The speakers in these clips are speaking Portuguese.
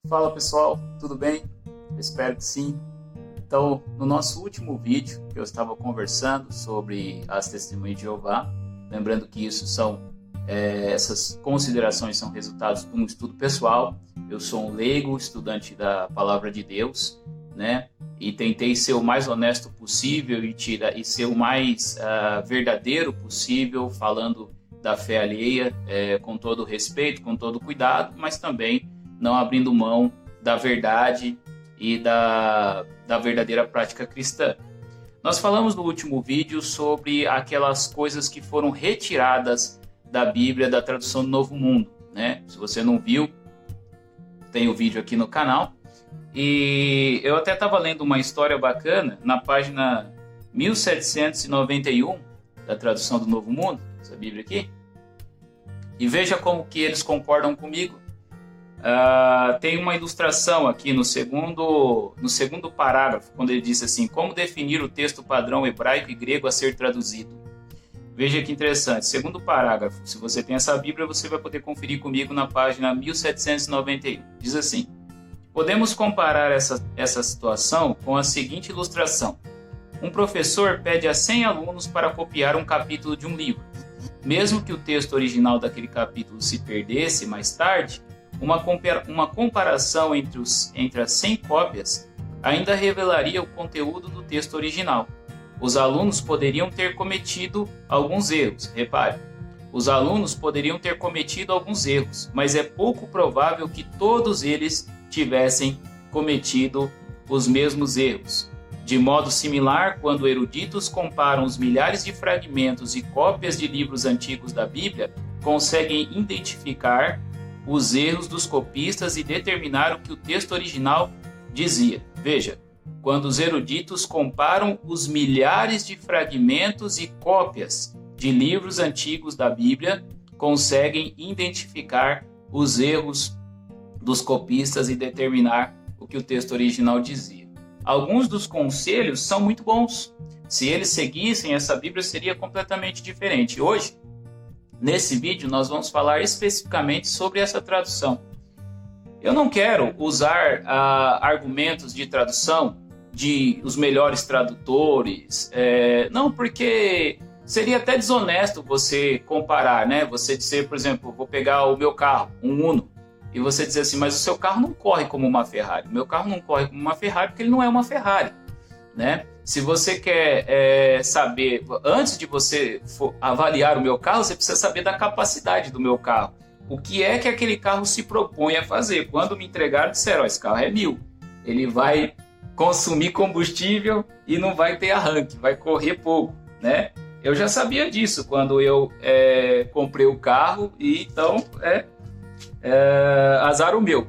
Fala pessoal, tudo bem? Eu espero que sim. Então, no nosso último vídeo, que eu estava conversando sobre as testemunhas de Jeová, lembrando que essas considerações são resultados de um estudo pessoal. Eu sou um leigo, estudante da Palavra de Deus, né? E tentei ser o mais honesto possível e ser o mais verdadeiro possível, falando da fé alheia, com todo respeito, com todo cuidado, mas também não abrindo mão da verdade e da verdadeira prática cristã. Nós falamos no último vídeo sobre aquelas coisas que foram retiradas da Bíblia, da tradução do Novo Mundo, né? Se você não viu, tem o vídeo aqui no canal. E eu até estava lendo uma história bacana na página 1791 da tradução do Novo Mundo, essa Bíblia aqui. E veja como que eles concordam comigo. Tem uma ilustração aqui no segundo parágrafo, quando ele diz assim: como definir o texto padrão hebraico e grego a ser traduzido. Veja que interessante, segundo parágrafo, se você tem essa Bíblia, você vai poder conferir comigo na página 1791. Diz assim: podemos comparar essa situação com a seguinte ilustração. Um professor pede a 100 alunos para copiar um capítulo de um livro. Mesmo que o texto original daquele capítulo se perdesse mais tarde, uma comparação entre as 100 cópias ainda revelaria o conteúdo do texto original. Os alunos poderiam ter cometido alguns erros, repare. Os alunos poderiam ter cometido alguns erros, mas é pouco provável que todos eles tivessem cometido os mesmos erros. De modo similar, quando eruditos comparam os milhares de fragmentos e cópias de livros antigos da Bíblia, conseguem identificar os erros dos copistas e determinar o que o texto original dizia. Veja, quando os eruditos comparam os milhares de fragmentos e cópias de livros antigos da Bíblia, conseguem identificar os erros dos copistas e determinar o que o texto original dizia. Alguns dos conselhos são muito bons. Se eles seguissem, essa Bíblia seria completamente diferente. Hoje, nesse vídeo, nós vamos falar especificamente sobre essa tradução. Eu não quero usar argumentos de tradução de os melhores tradutores, não, porque seria até desonesto você comparar, né? Você dizer, por exemplo, vou pegar o meu carro, um Uno, e você dizer assim, mas o seu carro não corre como uma Ferrari. O meu carro não corre como uma Ferrari porque ele não é uma Ferrari, né? Se você quer saber, antes de você avaliar o meu carro, você precisa saber da capacidade do meu carro. O que é que aquele carro se propõe a fazer? Quando me entregaram, disseram, esse carro é 1000. Ele vai consumir combustível e não vai ter arranque, vai correr pouco, né? Eu já sabia disso quando eu comprei o carro, e então azar o meu.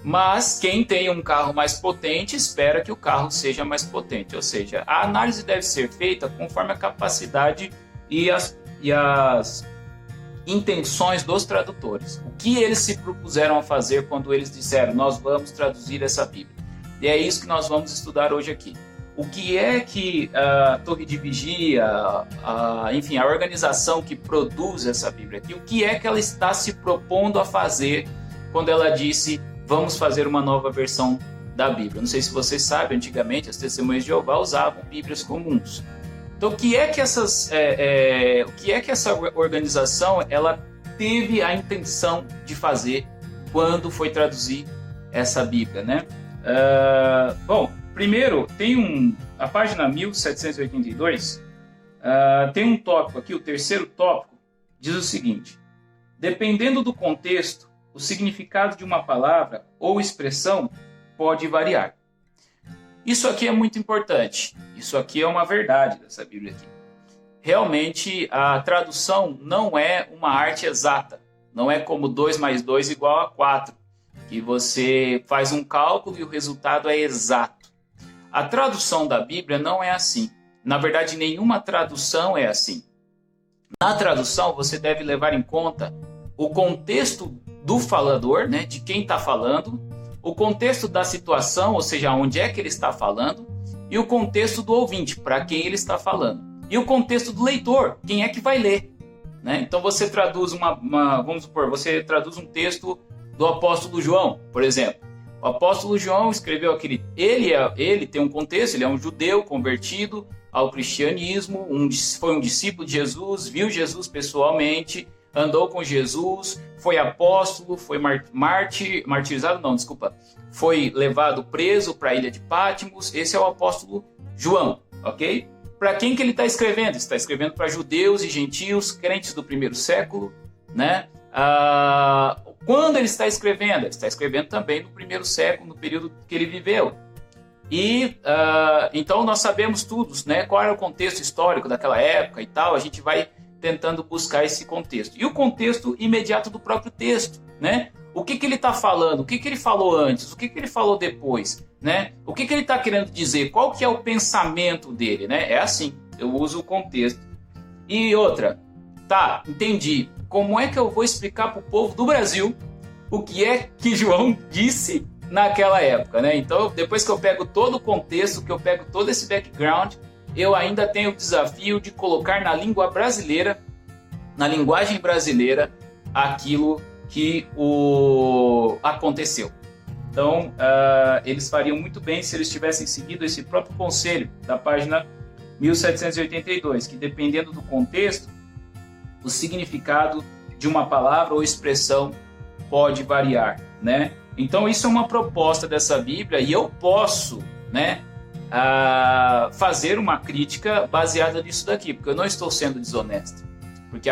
Mas quem tem um carro mais potente espera que o carro seja mais potente. Ou seja, a análise deve ser feita conforme a capacidade e as intenções dos tradutores. O que eles se propuseram a fazer quando eles disseram, nós vamos traduzir essa Bíblia. E é isso que nós vamos estudar hoje aqui. O que é que a Torre de Vigia, enfim, a organização que produz essa Bíblia aqui, o que é que ela está se propondo a fazer quando ela disse, vamos fazer uma nova versão da Bíblia? Não sei se vocês sabem, antigamente as testemunhas de Jeová usavam Bíblias comuns. Então, o que é que essa organização ela teve a intenção de fazer quando foi traduzir essa Bíblia, né? Bom, primeiro, a página 1782, tem um tópico aqui, o terceiro tópico, diz o seguinte: dependendo do contexto, o significado de uma palavra ou expressão pode variar. Isso aqui é muito importante. Isso aqui é uma verdade dessa Bíblia aqui. Realmente, a tradução não é uma arte exata. Não é como 2 mais 2 igual a 4, que você faz um cálculo e o resultado é exato. A tradução da Bíblia não é assim. Na verdade, nenhuma tradução é assim. Na tradução, você deve levar em conta o contexto do falador, né, de quem está falando, o contexto da situação, ou seja, onde é que ele está falando, e o contexto do ouvinte, para quem ele está falando. E o contexto do leitor, quem é que vai ler, né? Então você traduz vamos supor, você traduz um texto do apóstolo João, por exemplo. O apóstolo João escreveu aquele... Ele tem um contexto, ele é um judeu convertido ao cristianismo, foi um discípulo de Jesus, viu Jesus pessoalmente, andou com Jesus, foi apóstolo, foi foi levado preso para a ilha de Patmos. Esse é o apóstolo João, ok? Para quem que ele está escrevendo? Ele está escrevendo para judeus e gentios, crentes do primeiro século, né? Quando ele está escrevendo? Ele está escrevendo também no primeiro século, no período que ele viveu. E então nós sabemos tudo, né? Qual era o contexto histórico daquela época e tal. A gente vai tentando buscar esse contexto. E o contexto imediato do próprio texto, né? O que ele está falando? O que ele falou antes? O que ele falou depois? Né? O que ele está querendo dizer? Qual que é o pensamento dele? Né? É assim, eu uso o contexto. E outra, tá, entendi. Como é que eu vou explicar para o povo do Brasil o que é que João disse naquela época? Né? Então, depois que eu pego todo o contexto, que eu pego todo esse background, eu ainda tenho o desafio de colocar na língua brasileira, na linguagem brasileira, aquilo que aconteceu. Então, eles fariam muito bem se eles tivessem seguido esse próprio conselho da página 1782, que dependendo do contexto, o significado de uma palavra ou expressão pode variar, né? Então, isso é uma proposta dessa Bíblia e eu posso, né, fazer uma crítica baseada nisso daqui, porque eu não estou sendo desonesto. Porque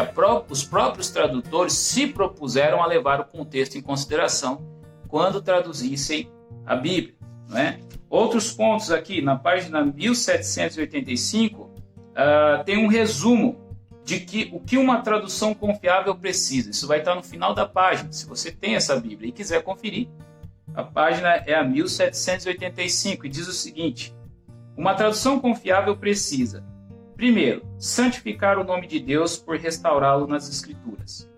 os próprios tradutores se propuseram a levar o contexto em consideração quando traduzissem a Bíblia, não é? Outros pontos aqui, na página 1785, tem um resumo de o que uma tradução confiável precisa. Isso vai estar no final da página, se você tem essa Bíblia e quiser conferir. A página é a 1785 e diz o seguinte: uma tradução confiável precisa: primeiro, santificar o nome de Deus por restaurá-lo nas Escrituras.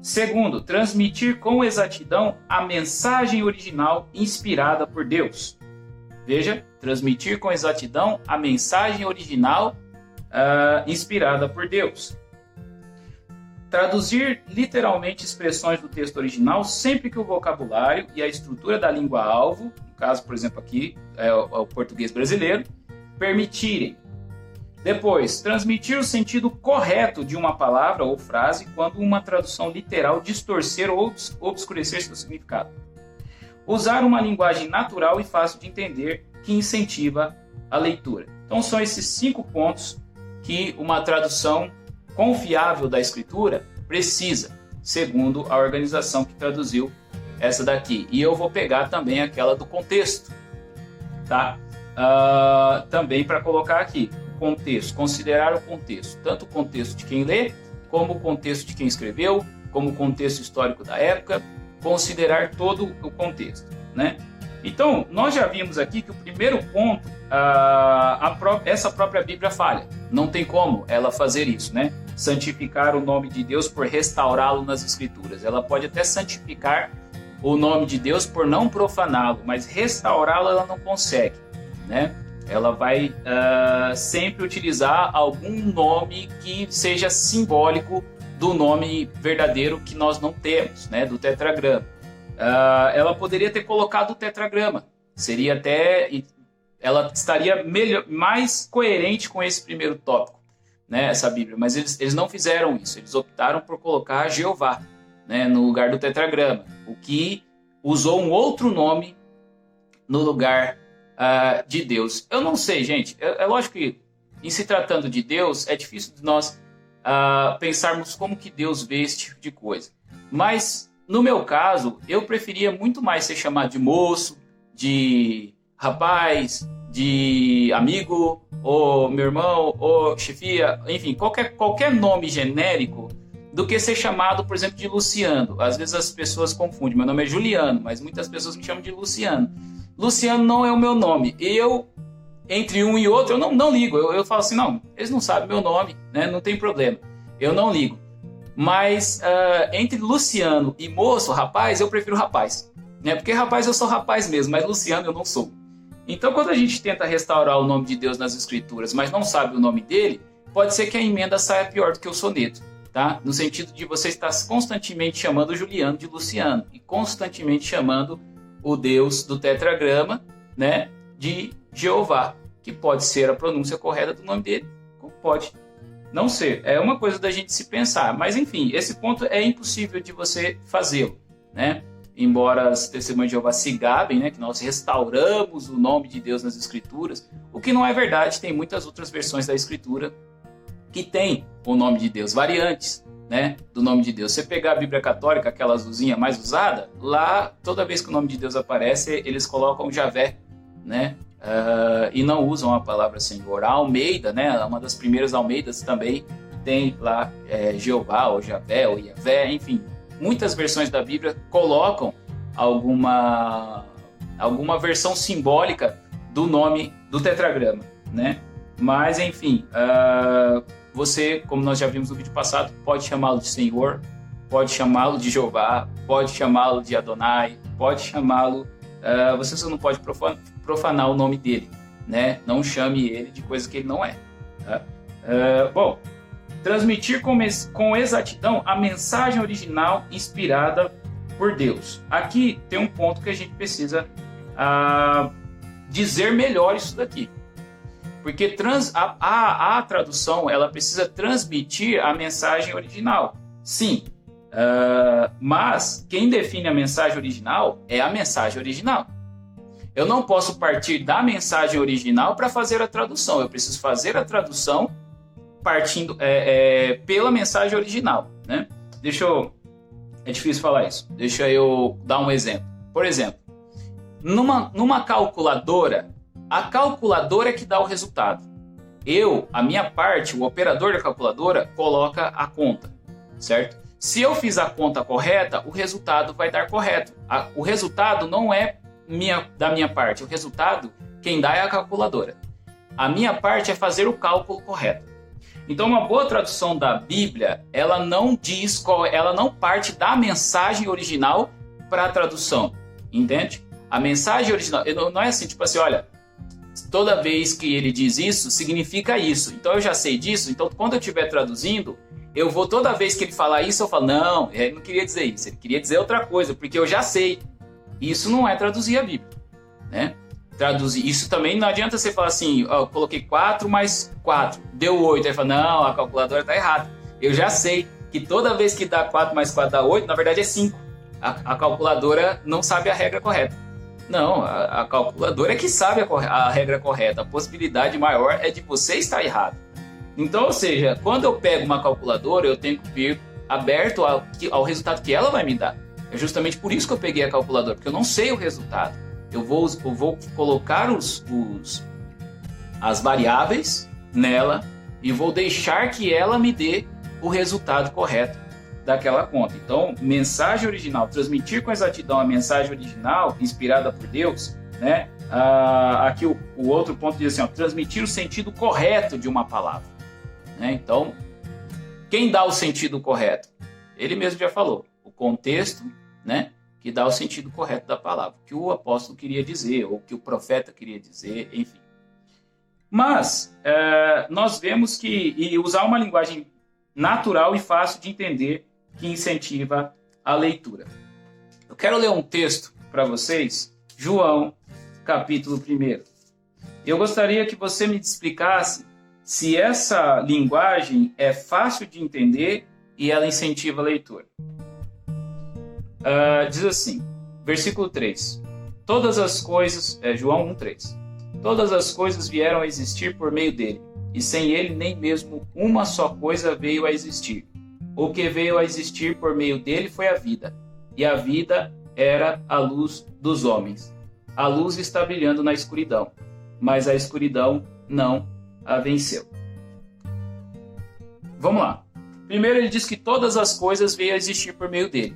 Segundo, transmitir com exatidão a mensagem original inspirada por Deus. Veja, transmitir com exatidão a mensagem original inspirada por Deus. Traduzir literalmente expressões do texto original sempre que o vocabulário e a estrutura da língua-alvo, no caso, por exemplo, aqui é o português brasileiro, permitirem. Depois, transmitir o sentido correto de uma palavra ou frase quando uma tradução literal distorcer ou obscurecer seu significado. Usar uma linguagem natural e fácil de entender que incentiva a leitura. Então, são esses 5 pontos que uma tradução confiável da Escritura precisa, segundo a organização que traduziu essa daqui. E eu vou pegar também aquela do contexto, tá? Também para colocar aqui. Contexto, considerar o contexto, tanto o contexto de quem lê, como o contexto de quem escreveu, como o contexto histórico da época, considerar todo o contexto, né? Então, nós já vimos aqui que o primeiro ponto, essa própria Bíblia falha. Não tem como ela fazer isso, né? Santificar o nome de Deus por restaurá-lo nas Escrituras. Ela pode até santificar o nome de Deus por não profaná-lo, mas restaurá-lo ela não consegue, né? Ela vai sempre utilizar algum nome que seja simbólico do nome verdadeiro que nós não temos, né, do tetragrama. Ela poderia ter colocado o tetragrama, ela estaria mais coerente com esse primeiro tópico, né, essa Bíblia, mas eles não fizeram isso, eles optaram por colocar Jeová, né, no lugar do tetragrama, o que usou um outro nome no lugar de Deus. Eu não sei, gente. É lógico que, em se tratando de Deus, é difícil de nós pensarmos como que Deus vê esse tipo de coisa. Mas, no meu caso, eu preferia muito mais ser chamado de moço, de rapaz, de amigo, ou meu irmão, ou chefia, enfim, qualquer nome genérico, do que ser chamado, por exemplo, de Luciano. Às vezes as pessoas confundem. Meu nome é Juliano, mas muitas pessoas me chamam de Luciano. Luciano não é o meu nome. Entre um e outro, eu não ligo. Eu falo assim, não, eles não sabem meu nome, né? Não tem problema. Eu não ligo. Mas entre Luciano e moço, rapaz, eu prefiro rapaz. Né? Porque rapaz eu sou rapaz mesmo, mas Luciano eu não sou. Então, quando a gente tenta restaurar o nome de Deus nas Escrituras, mas não sabe o nome dele, pode ser que a emenda saia pior do que o soneto. Tá? No sentido de você estar constantemente chamando o Juliano de Luciano e constantemente chamando o Deus do tetragrama, né, de Jeová, que pode ser a pronúncia correta do nome dele, como pode não ser. É uma coisa da gente se pensar, mas enfim, esse ponto é impossível de você fazê-lo, né? Embora as testemunhas de Jeová se gabem, né, que nós restauramos o nome de Deus nas Escrituras, o que não é verdade. Tem muitas outras versões da Escritura que tem o nome de Deus, variantes, né, do nome de Deus. Você pegar a Bíblia Católica, aquela azulzinha mais usada, lá toda vez que o nome de Deus aparece, eles colocam Javé, né, e não usam a palavra Senhor. A Almeida, né, uma das primeiras Almeidas também tem lá Jeová, ou Javé, ou Yavé, enfim. Muitas versões da Bíblia colocam alguma versão simbólica do nome do tetragrama, né? Mas, enfim, você, como nós já vimos no vídeo passado, pode chamá-lo de Senhor, pode chamá-lo de Jeová, pode chamá-lo de Adonai, pode chamá-lo... você só não pode profanar o nome dele, né? Não chame ele de coisa que ele não é. Tá? Bom, transmitir com exatidão a mensagem original inspirada por Deus. Aqui tem um ponto que a gente precisa dizer melhor isso daqui. Porque a tradução ela precisa transmitir a mensagem original. Sim, mas quem define a mensagem original é a mensagem original. Eu não posso partir da mensagem original para fazer a tradução. Eu preciso fazer a tradução partindo pela mensagem original, né? É difícil falar isso. Deixa eu dar um exemplo. Por exemplo, numa calculadora, a calculadora é que dá o resultado. A minha parte, o operador da calculadora, coloca a conta, certo? Se eu fiz a conta correta, o resultado vai dar correto. O resultado não é da minha parte. O resultado, quem dá é a calculadora. A minha parte é fazer o cálculo correto. Então, uma boa tradução da Bíblia, ela não parte da mensagem original para a tradução, entende? A mensagem original, não é assim, tipo assim, olha, toda vez que ele diz isso, significa isso. Então, eu já sei disso, então quando eu estiver traduzindo, toda vez que ele falar isso, eu falo, não, ele não queria dizer isso, ele queria dizer outra coisa, porque eu já sei. Isso não é traduzir a Bíblia, né? Traduzir. Isso também não adianta você falar assim, eu coloquei 4 mais 4, deu 8. Aí fala, não, a calculadora está errada. Eu já sei que toda vez que dá 4 mais 4 dá 8, na verdade é 5. A calculadora não sabe a regra correta. Não, a calculadora é que sabe a regra correta. A possibilidade maior é de você estar errado. Então, ou seja, quando eu pego uma calculadora, eu tenho que vir aberto ao resultado que ela vai me dar. É justamente por isso que eu peguei a calculadora, porque eu não sei o resultado. Eu vou colocar as variáveis nela e vou deixar que ela me dê o resultado correto daquela conta. Então, mensagem original, transmitir com exatidão a mensagem original inspirada por Deus, né? Aqui o outro ponto diz assim, transmitir o sentido correto de uma palavra, né? Então, quem dá o sentido correto? Ele mesmo já falou, o contexto, né? Que dá o sentido correto da palavra, que o apóstolo queria dizer, ou que o profeta queria dizer, enfim. Mas nós vemos que usar uma linguagem natural e fácil de entender que incentiva a leitura. Eu quero ler um texto para vocês, João, capítulo 1. Eu gostaria que você me explicasse se essa linguagem é fácil de entender e ela incentiva a leitura. Diz assim, versículo 3. Todas as coisas, João 1,3. Todas as coisas vieram a existir por meio dele, e sem ele nem mesmo uma só coisa veio a existir. O que veio a existir por meio dele foi a vida, e a vida era a luz dos homens. A luz está brilhando na escuridão, mas a escuridão não a venceu. Vamos lá. Primeiro ele diz que todas as coisas veio a existir por meio dele.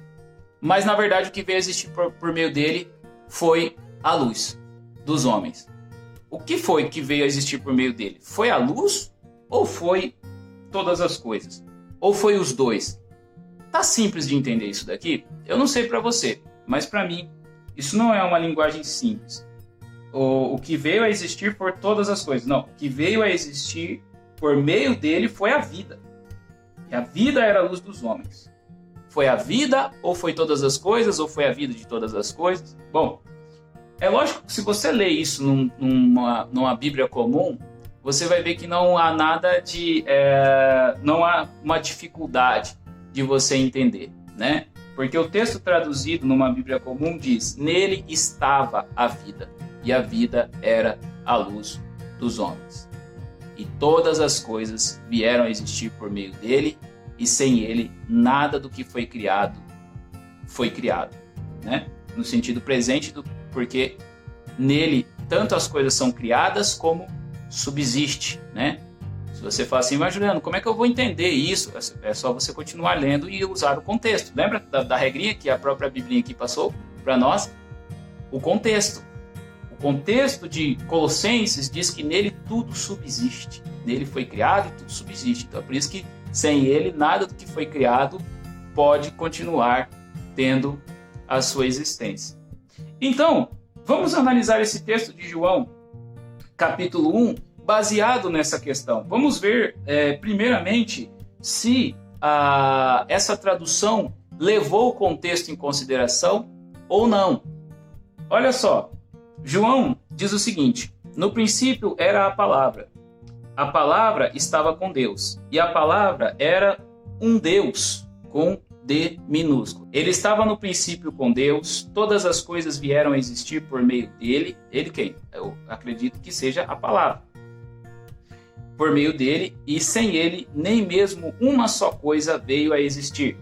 Mas, na verdade, o que veio a existir por meio dele foi a luz dos homens. O que foi que veio a existir por meio dele? Foi a luz ou foi todas as coisas? Ou foi os dois? Tá simples de entender isso daqui? Eu não sei para você, mas para mim, isso não é uma linguagem simples. O que veio a existir por todas as coisas. Não, o que veio a existir por meio dele foi a vida. E a vida era a luz dos homens. Foi a vida ou foi todas as coisas? Ou foi a vida de todas as coisas? Bom, É lógico que se você ler isso numa Bíblia comum, você vai ver que não há nada não há uma dificuldade de você entender, né? Porque o texto traduzido numa Bíblia comum diz: nele estava a vida, e a vida era a luz dos homens. E todas as coisas vieram a existir por meio dele, e sem ele nada do que foi criado, né? No sentido presente, porque nele tanto as coisas são criadas como subsiste, né? Se você fala assim, mas Juliano, como é que eu vou entender isso? É só você continuar lendo e usar o contexto. Lembra da regrinha que a própria Biblinha aqui passou para nós? O contexto. O contexto de Colossenses diz que nele tudo subsiste. Nele foi criado e tudo subsiste. Então é por isso que sem ele nada do que foi criado pode continuar tendo a sua existência. Então, vamos analisar esse texto de João, capítulo 1, baseado nessa questão. Vamos ver, primeiramente, se essa tradução levou o contexto em consideração ou não. Olha só, João diz o seguinte: no princípio era a palavra estava com Deus, e a palavra era um Deus, com D minúsculo. Ele estava no princípio com Deus, todas as coisas vieram a existir por meio dele. Ele quem? Eu acredito que seja a palavra. Por meio dele, e sem ele, nem mesmo uma só coisa veio a existir.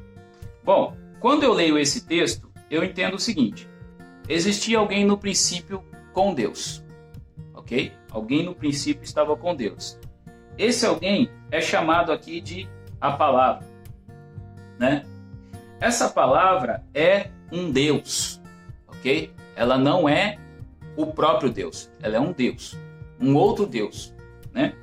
Bom, quando eu leio esse texto, eu entendo o seguinte: existia alguém no princípio com Deus, ok? Alguém no princípio estava com Deus. Esse alguém é chamado aqui de a palavra, né? Essa palavra é um Deus, ok? Ela não é o próprio Deus, ela é um Deus, um outro Deus, né?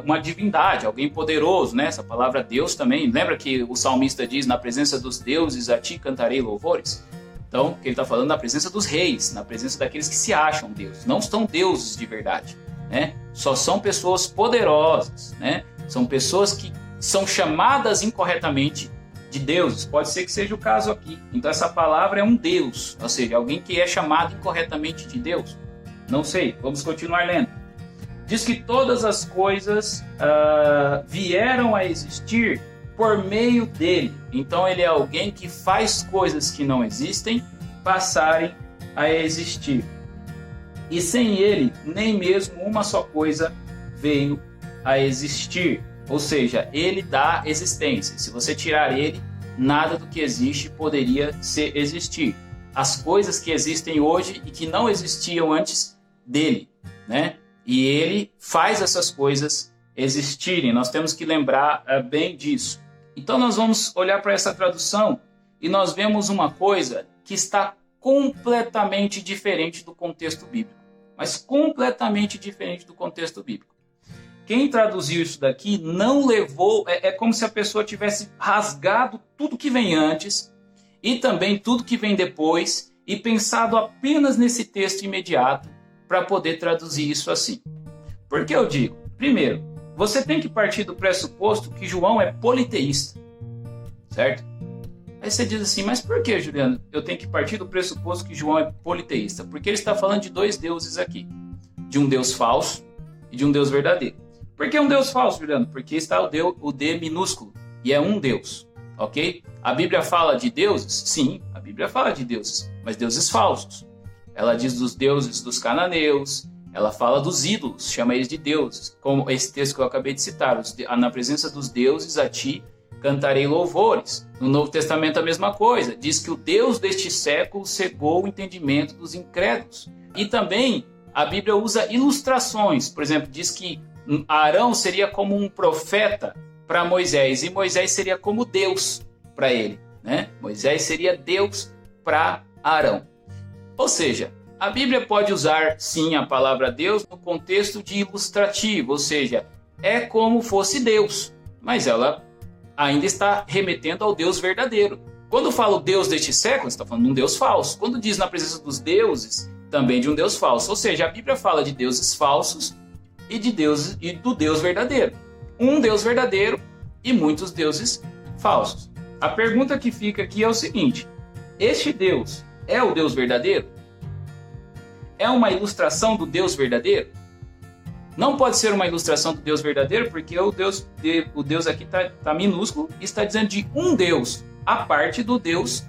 Uma divindade, alguém poderoso, né? Essa palavra Deus também, lembra que o salmista diz: na presença dos deuses a ti cantarei louvores? Então, que ele está falando na presença dos reis, na presença daqueles que se acham deuses, não são deuses de verdade, né? Só são pessoas poderosas, né? São pessoas que são chamadas incorretamente de deuses. Pode ser que seja o caso aqui. Então essa palavra é um Deus, ou seja, alguém que é chamado incorretamente de Deus. Não sei, vamos continuar lendo. Diz que todas as coisas vieram a existir por meio dele. Então ele é alguém que faz coisas que não existem passarem a existir. E sem ele, nem mesmo uma só coisa veio a existir. Ou seja, ele dá existência. Se você tirar ele, nada do que existe poderia existir. As coisas que existem hoje e que não existiam antes dele, né? E ele faz essas coisas existirem. Nós temos que lembrar bem disso. Então nós vamos olhar para essa tradução e nós vemos uma coisa que está completamente diferente do contexto bíblico. Mas completamente diferente do contexto bíblico. Quem traduziu isso daqui não levou... É como se a pessoa tivesse rasgado tudo que vem antes e também tudo que vem depois e pensado apenas nesse texto imediato para poder traduzir isso assim. Por que eu digo? Primeiro, você tem que partir do pressuposto que João é politeísta, certo? Aí você diz assim, mas por que, Juliano, eu tenho que partir do pressuposto que João é politeísta? Porque ele está falando de dois deuses aqui, de um Deus falso e de um Deus verdadeiro. Por que um Deus falso, Juliano? Porque está o D minúsculo, e é um Deus, ok? A Bíblia fala de deuses? Sim, a Bíblia fala de deuses, mas deuses falsos. Ela diz dos deuses dos cananeus, ela fala dos ídolos, chama eles de deuses, como esse texto que eu acabei de citar, na presença dos deuses a ti cantarei louvores. No Novo Testamento a mesma coisa, diz que o Deus deste século cegou o entendimento dos incrédulos. E também a Bíblia usa ilustrações, por exemplo, diz que Arão seria como um profeta para Moisés, e Moisés seria como Deus para ele, né? Moisés seria Deus para Arão. Ou seja, a Bíblia pode usar, sim, a palavra Deus no contexto de ilustrativo, ou seja, é como fosse Deus, mas ela ainda está remetendo ao Deus verdadeiro. Quando fala o Deus deste século, está falando de um Deus falso. Quando diz na presença dos deuses, também de um Deus falso. Ou seja, a Bíblia fala de deuses falsos e do Deus verdadeiro. Um Deus verdadeiro e muitos deuses falsos. A pergunta que fica aqui é o seguinte: este Deus é o Deus verdadeiro? É uma ilustração do Deus verdadeiro? Não pode ser uma ilustração do Deus verdadeiro, porque o Deus aqui está minúsculo e está dizendo de um Deus, a parte do Deus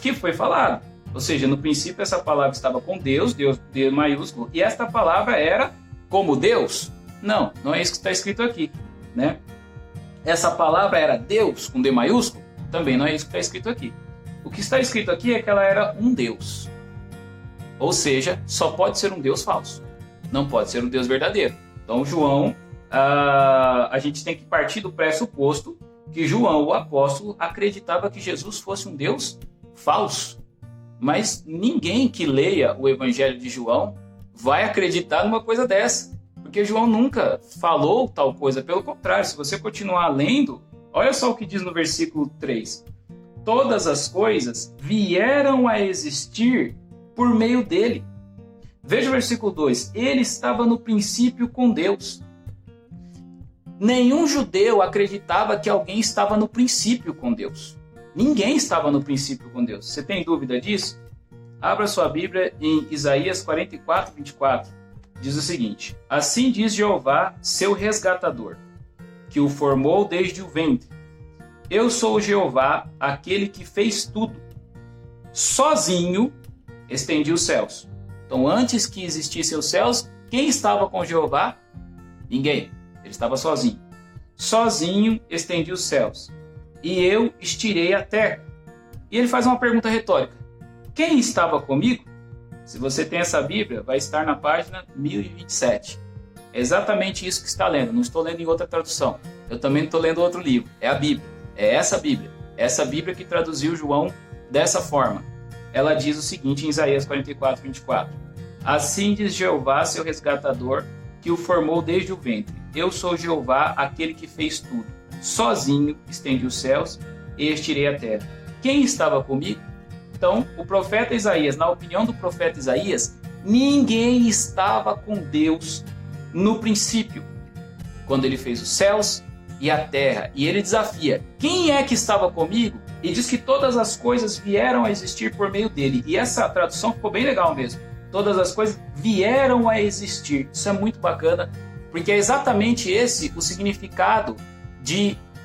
que foi falado. Ou seja, no princípio essa palavra estava com Deus, D maiúsculo, e esta palavra era como Deus? Não, não é isso que está escrito aqui, né? Essa palavra era Deus com D maiúsculo? Também não é isso que está escrito aqui. O que está escrito aqui é que ela era um Deus. Ou seja, só pode ser um Deus falso. Não pode ser um Deus verdadeiro. Então, João, a gente tem que partir do pressuposto que João, o apóstolo, acreditava que Jesus fosse um Deus falso. Mas ninguém que leia o Evangelho de João vai acreditar numa coisa dessa. Porque João nunca falou tal coisa. Pelo contrário, se você continuar lendo, olha só o que diz no versículo 3. Todas as coisas vieram a existir por meio dele. Veja o versículo 2. Ele estava no princípio com Deus. Nenhum judeu acreditava que alguém estava no princípio com Deus. Ninguém estava no princípio com Deus. Você tem dúvida disso? Abra sua Bíblia em Isaías 44, 24. Diz o seguinte: assim diz Jeová, seu resgatador, que o formou desde o ventre. Eu sou o Jeová, aquele que fez tudo. Sozinho estendi os céus. Então, antes que existissem os céus, quem estava com Jeová? Ninguém. Ele estava sozinho. Sozinho estendi os céus. E eu estirei a terra. E ele faz uma pergunta retórica. Quem estava comigo? Se você tem essa Bíblia, vai estar na página 1027. É exatamente isso que está lendo. Não estou lendo em outra tradução. Eu também não estou lendo outro livro. É a Bíblia. É essa Bíblia. É essa Bíblia que traduziu João dessa forma. Ela diz o seguinte em Isaías 44, 24. Assim diz Jeová, seu resgatador, que o formou desde o ventre. Eu sou Jeová, aquele que fez tudo. Sozinho estendi os céus e estirei a terra. Quem estava comigo? Então, o profeta Isaías, na opinião do profeta Isaías, ninguém estava com Deus no princípio, quando ele fez os céus e a terra. E ele desafia, quem é que estava comigo? E diz que todas as coisas vieram a existir por meio dele. E essa tradução ficou bem legal mesmo. Todas as coisas vieram a existir. Isso é muito bacana, porque é exatamente esse o significado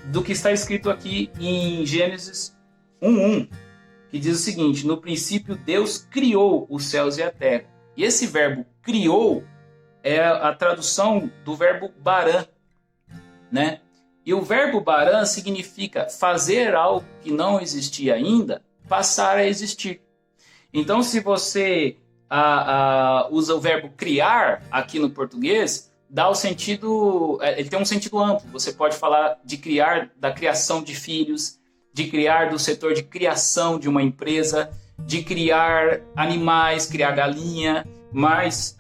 do que está escrito aqui em Gênesis 1:1, que diz o seguinte: no princípio Deus criou os céus e a terra. E esse verbo criou é a tradução do verbo barã, né? E o verbo barã significa fazer algo que não existia ainda, passar a existir. Então, se você usa o verbo criar aqui no português, dá o sentido, ele tem um sentido amplo. Você pode falar de criar, da criação de filhos, de criar do setor de criação de uma empresa, de criar animais, criar galinha, mas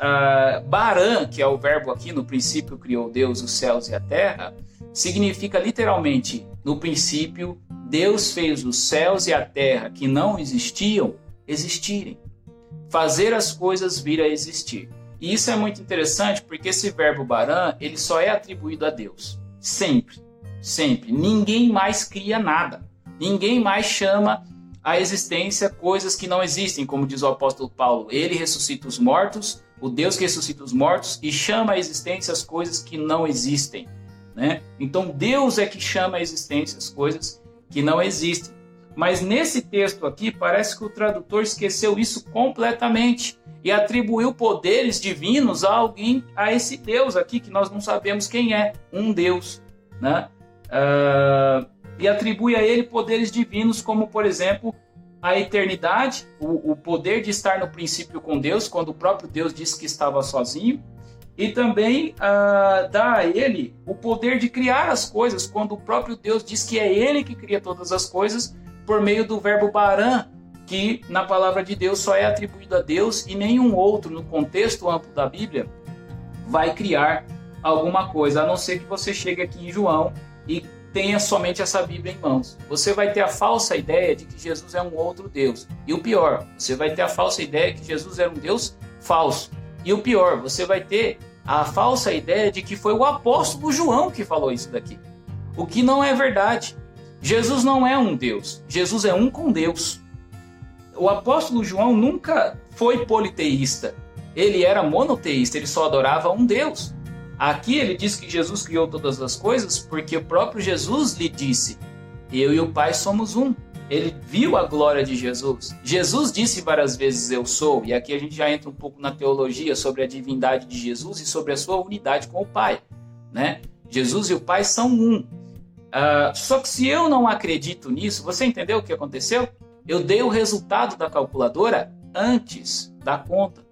barã, que é o verbo aqui, no princípio criou Deus os céus e a terra, significa literalmente, no princípio, Deus fez os céus e a terra que não existiam, existirem. Fazer as coisas vir a existir. E isso é muito interessante porque esse verbo barã, ele só é atribuído a Deus. Sempre, sempre. Ninguém mais cria nada. Ninguém mais chama a existência coisas que não existem, como diz o apóstolo Paulo. Ele ressuscita os mortos, o Deus que ressuscita os mortos, e chama a existência as coisas que não existem, né? Então Deus é que chama a existência as coisas que não existem. Mas nesse texto aqui, parece que o tradutor esqueceu isso completamente e atribuiu poderes divinos a alguém, a esse Deus aqui, que nós não sabemos quem é, um Deus, né? E atribui a ele poderes divinos, como, por exemplo, a eternidade, o poder de estar no princípio com Deus, quando o próprio Deus disse que estava sozinho, e também dá a ele o poder de criar as coisas, quando o próprio Deus diz que é ele que cria todas as coisas, por meio do verbo barã, que na palavra de Deus só é atribuído a Deus e nenhum outro, no contexto amplo da Bíblia, vai criar alguma coisa, a não ser que você chegue aqui em João e tenha somente essa Bíblia em mãos. Você vai ter a falsa ideia de que Jesus é um outro Deus. E o pior, você vai ter a falsa ideia de que Jesus era um Deus falso. E o pior, você vai ter a falsa ideia de que foi o apóstolo João que falou isso daqui. O que não é verdade. Jesus não é um Deus. Jesus é um com Deus. o apóstolo João nunca foi politeísta. Ele era monoteísta, ele só adorava um Deus. Aqui ele diz que Jesus criou todas as coisas porque o próprio Jesus lhe disse: eu e o Pai somos um. Ele viu a glória de Jesus. Jesus disse várias vezes: eu sou. E aqui a gente já entra um pouco na teologia sobre a divindade de Jesus e sobre a sua unidade com o Pai, né? Jesus e o Pai são um. Só que se eu não acredito nisso, você entendeu o que aconteceu? Eu dei o resultado da calculadora antes da conta.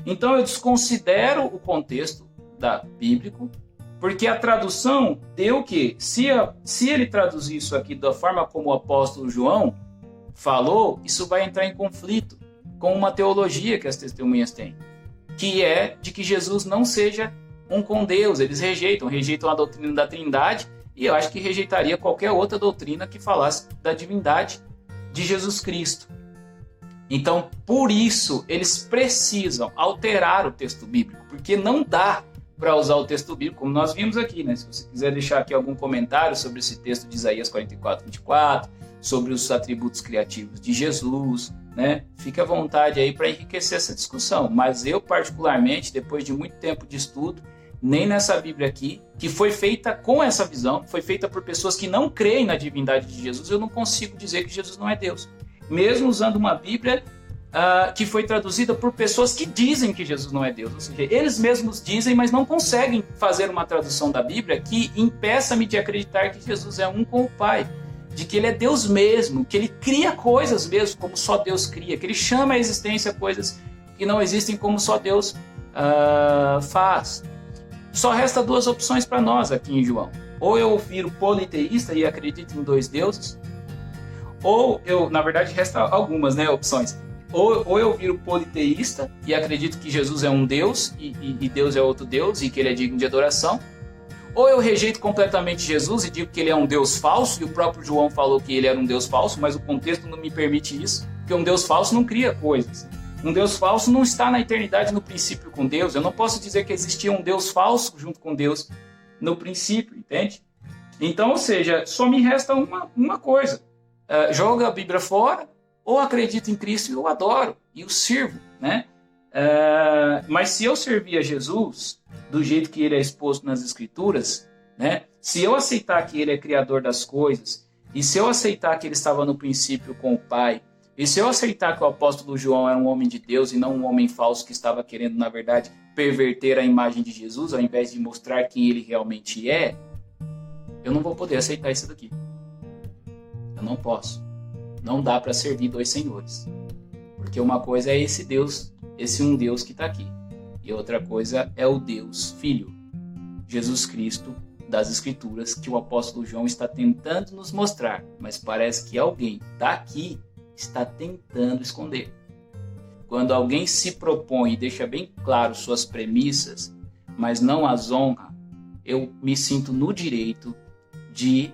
Então eu desconsidero o contexto bíblico, porque a tradução deu que, se ele traduzir isso aqui da forma como o apóstolo João falou, isso vai entrar em conflito com uma teologia que as testemunhas têm, que é de que Jesus não seja um com Deus. Eles rejeitam a doutrina da Trindade, e eu acho que rejeitaria qualquer outra doutrina que falasse da divindade de Jesus Cristo. Então, por isso, eles precisam alterar o texto bíblico, porque não dá para usar o texto bíblico, como nós vimos aqui, né? Se você quiser deixar aqui algum comentário sobre esse texto de Isaías 44:24, sobre os atributos criativos de Jesus, né? Fique à vontade aí para enriquecer essa discussão. Mas eu, particularmente, depois de muito tempo de estudo, nem nessa Bíblia aqui, que foi feita com essa visão, foi feita por pessoas que não creem na divindade de Jesus, eu não consigo dizer que Jesus não é Deus. Mesmo usando uma Bíblia que foi traduzida por pessoas que dizem que Jesus não é Deus. Ou seja, eles mesmos dizem, mas não conseguem fazer uma tradução da Bíblia que impeça-me de acreditar que Jesus é um com o Pai, de que ele é Deus mesmo, que ele cria coisas mesmo como só Deus cria, que ele chama à existência coisas que não existem como só Deus faz. Só resta duas opções para nós aqui em João. Ou eu viro politeísta e acredito em dois deuses, ou eu, na verdade, resta algumas, né, opções. Ou eu viro politeísta e acredito que Jesus é um Deus e Deus é outro Deus e que ele é digno de adoração. Ou eu rejeito completamente Jesus e digo que ele é um Deus falso, e o próprio João falou que ele era um Deus falso, mas o contexto não me permite isso, porque um Deus falso não cria coisas. Um Deus falso não está na eternidade no princípio com Deus. Eu não posso dizer que existia um Deus falso junto com Deus no princípio, entende? Então, ou seja, só me resta uma coisa. Joga a Bíblia fora, ou acredito em Cristo e eu adoro, e o sirvo, né? Mas se eu servir a Jesus do jeito que ele é exposto nas Escrituras, né? Se eu aceitar que ele é criador das coisas, e se eu aceitar que ele estava no princípio com o Pai, e se eu aceitar que o apóstolo João era um homem de Deus e não um homem falso que estava querendo, na verdade, perverter a imagem de Jesus, ao invés de mostrar quem ele realmente é, eu não vou poder aceitar isso daqui. Eu não posso. Não dá para servir dois senhores. Porque uma coisa é esse Deus, esse um Deus que está aqui. E outra coisa é o Deus Filho, Jesus Cristo, das Escrituras, que o apóstolo João está tentando nos mostrar. Mas parece que alguém daqui está tentando esconder. Quando alguém se propõe e deixa bem claro suas premissas, mas não as honra, eu me sinto no direito de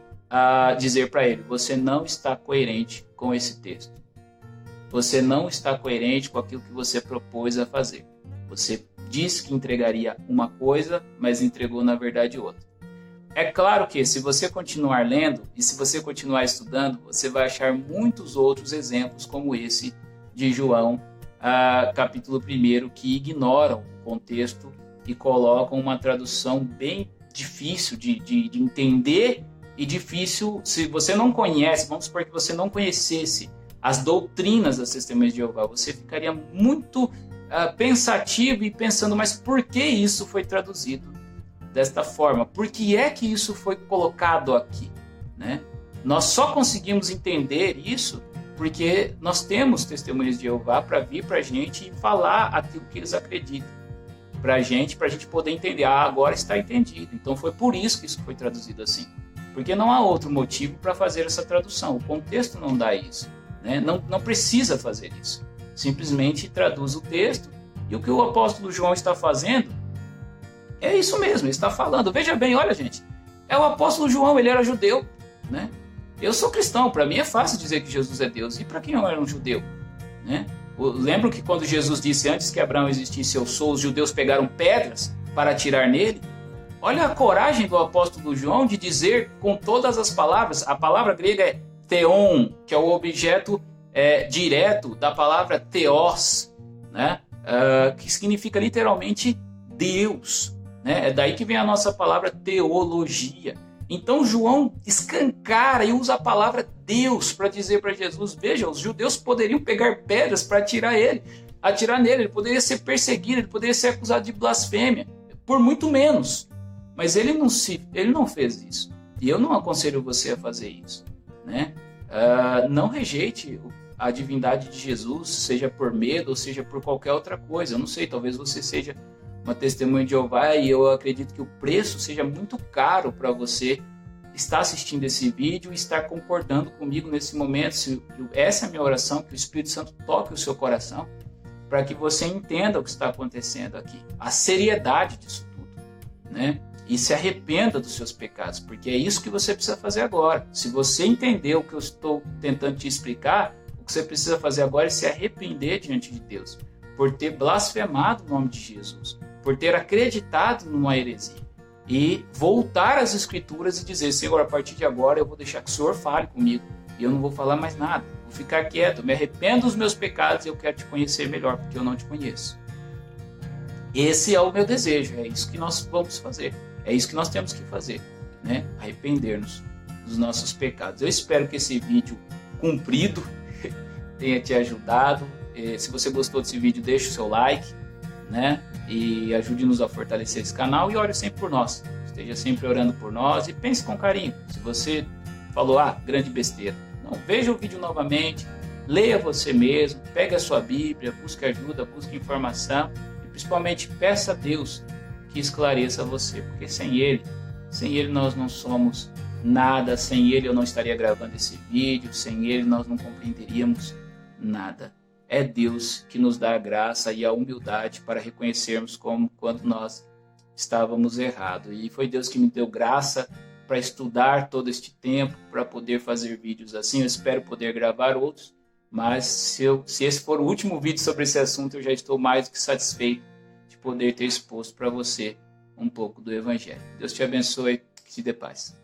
dizer para ele: você não está coerente com esse texto. Você não está coerente com aquilo que você propôs a fazer. Você disse que entregaria uma coisa, mas entregou na verdade outra. É claro que se você continuar lendo e se você continuar estudando, você vai achar muitos outros exemplos como esse de João, capítulo 1, que ignoram o contexto e colocam uma tradução bem difícil de entender e difícil. Se você não conhece, vamos supor que você não conhecesse as doutrinas das Testemunhas de Jeová, você ficaria muito pensativo e pensando, mas por que isso foi traduzido desta forma? Por que é que isso foi colocado aqui, né? Nós só conseguimos entender isso porque nós temos Testemunhas de Jeová para vir para a gente e falar aquilo que eles acreditam para a gente poder entender. Agora está entendido. Então foi por isso que isso foi traduzido assim. Porque não há outro motivo para fazer essa tradução. O contexto não dá isso, né? Não precisa fazer isso. Simplesmente traduz o texto, e o que o apóstolo João está fazendo é isso mesmo, ele está falando. Veja bem, olha gente, é o apóstolo João, ele era judeu, né? Eu sou cristão, para mim é fácil dizer que Jesus é Deus. E para quem não era um judeu, né? Lembro que quando Jesus disse, antes que Abraão existisse eu sou, os judeus pegaram pedras para atirar nele. Olha a coragem do apóstolo João de dizer com todas as palavras. A palavra grega é theon, que é o objeto direto da palavra theos, né? Que significa literalmente Deus, né? É daí que vem a nossa palavra teologia. Então João escancara e usa a palavra Deus para dizer para Jesus: veja, os judeus poderiam pegar pedras para atirar nele, ele poderia ser perseguido, ele poderia ser acusado de blasfêmia, por muito menos. Mas ele não fez isso. E eu não aconselho você a fazer isso, né? Não rejeite a divindade de Jesus, seja por medo ou seja por qualquer outra coisa. Eu não sei, talvez você seja uma testemunha de Jeová e eu acredito que o preço seja muito caro para você estar assistindo esse vídeo e estar concordando comigo nesse momento. Essa é a minha oração, que o Espírito Santo toque o seu coração para que você entenda o que está acontecendo aqui, a seriedade disso tudo, né? E se arrependa dos seus pecados, porque é isso que você precisa fazer agora. Se você entendeu o que eu estou tentando te explicar, o que você precisa fazer agora é se arrepender diante de Deus por ter blasfemado o nome de Jesus, por ter acreditado numa heresia, e voltar às Escrituras e dizer: Senhor, a partir de agora eu vou deixar que o Senhor fale comigo e eu não vou falar mais nada, vou ficar quieto, me arrependo dos meus pecados e eu quero te conhecer melhor, porque eu não te conheço. Esse é o meu desejo, é isso que nós vamos fazer, é isso que nós temos que fazer, né? Arrepender-nos dos nossos pecados. Eu espero que esse vídeo comprido tenha te ajudado. Se você gostou desse vídeo, deixe o seu like, né? E ajude-nos a fortalecer esse canal e ore sempre por nós. Esteja sempre orando por nós e pense com carinho. Se você falou: grande besteira, não, veja o vídeo novamente, leia você mesmo, pegue a sua Bíblia, busque ajuda, busque informação e principalmente peça a Deus que esclareça você, porque sem Ele nós não somos nada, sem Ele eu não estaria gravando esse vídeo, sem Ele nós não compreenderíamos nada. É Deus que nos dá a graça e a humildade para reconhecermos quando nós estávamos errados. E foi Deus que me deu graça para estudar todo este tempo, para poder fazer vídeos assim. Eu espero poder gravar outros, mas se esse for o último vídeo sobre esse assunto, eu já estou mais do que satisfeito de poder ter exposto para você um pouco do Evangelho. Deus te abençoe, que te dê paz.